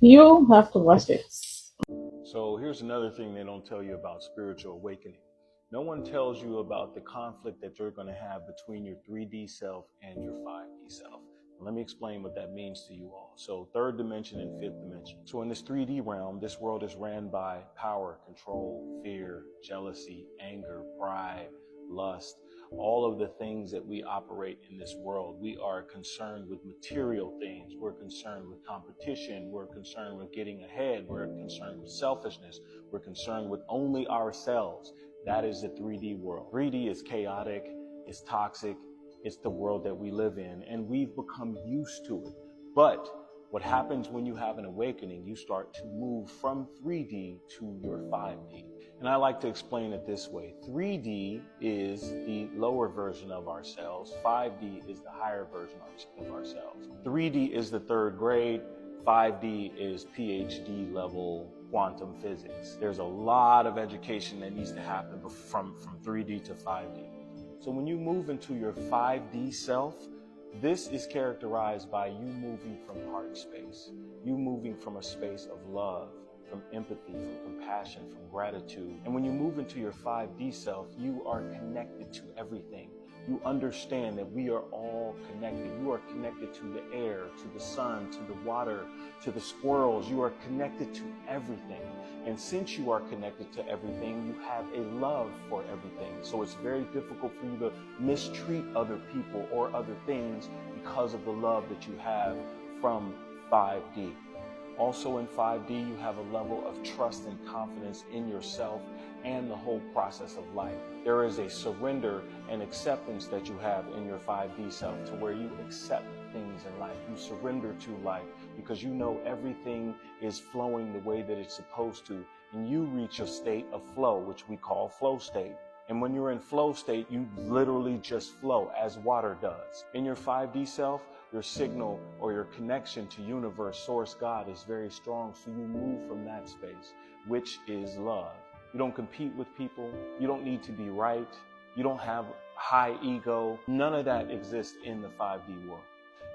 You have to watch it. So here's another thing they don't tell you about spiritual awakening. No one tells you about the conflict that you're going to have between your 3D self and your 5D self. Let me explain what that means to you all. So third dimension and fifth dimension. So in this 3D realm, this world is ran by power, control, fear, jealousy, anger, pride, lust, all of the things that we operate in this world. We are concerned with material things. We're concerned with competition. We're concerned with getting ahead. We're concerned with selfishness. We're concerned with only ourselves. That is the 3D world. 3D is chaotic, it's toxic, it's the world that we live in, and we've become used to it. But what happens when you have an awakening, you start to move from 3D to your 5D. And I like to explain it this way. 3D is the lower version of ourselves. 5D is the higher version of ourselves. 3D is the third grade. 5D is PhD level quantum physics. There's a lot of education that needs to happen from 3D to 5D. So when you move into your 5D self, this is characterized by you moving from heart space, you moving from a space of love, from empathy, from compassion, from gratitude. And when you move into your 5D self, you are connected to everything. You understand that we are all connected. You are connected to the air, to the sun, to the water, to the squirrels. You are connected to everything. And since you are connected to everything, you have a love for everything. So it's very difficult for you to mistreat other people or other things because of the love that you have from 5D. Also in 5D, you have a level of trust and confidence in yourself and the whole process of life. There is a surrender and acceptance that you have in your 5D self to where you accept things in life. You surrender to life because you know everything is flowing the way that it's supposed to. And you reach a state of flow, which we call flow state. And when you're in flow state, you literally just flow as water does. In your 5D self, your signal or your connection to universe, source, God is very strong. So you move from that space, which is love. You don't compete with people. You don't need to be right. You don't have high ego. None of that exists in the 5D world.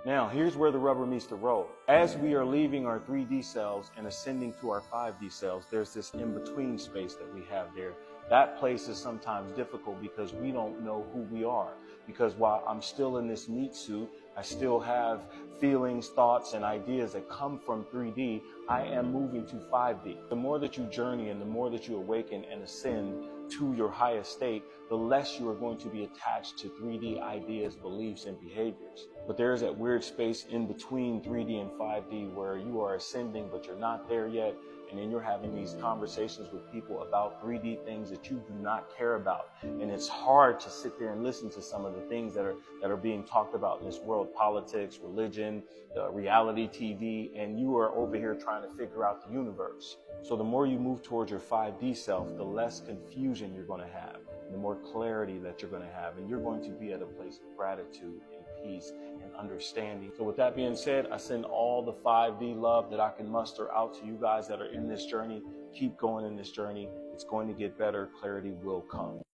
Now, here's where the rubber meets the road. As we are leaving our 3D selves and ascending to our 5D selves, there's this in-between space that we have there. That place is sometimes difficult because we don't know who we are. Because while I'm still in this meat suit, I still have feelings, thoughts, and ideas that come from 3D. I am moving to 5D. The more that you journey and the more that you awaken and ascend to your highest state, the less you are going to be attached to 3D ideas, beliefs, and behaviors. But there is that weird space in between 3D and 5D where you are ascending, but you're not there yet. And then you're having these conversations with people about 3D things that you do not care about. And it's hard to sit there and listen to some of the things that are being talked about in this world: politics, religion, reality TV, and you are over here trying to figure out the universe. So the more you move towards your 5D self, the less confusion you're going to have, the more clarity that you're going to have, and you're going to be at a place of gratitude and peace and understanding. So with that being said, I send all the 5D love that I can muster out to you guys that are in this journey. Keep going in this journey. It's going to get better. Clarity will come.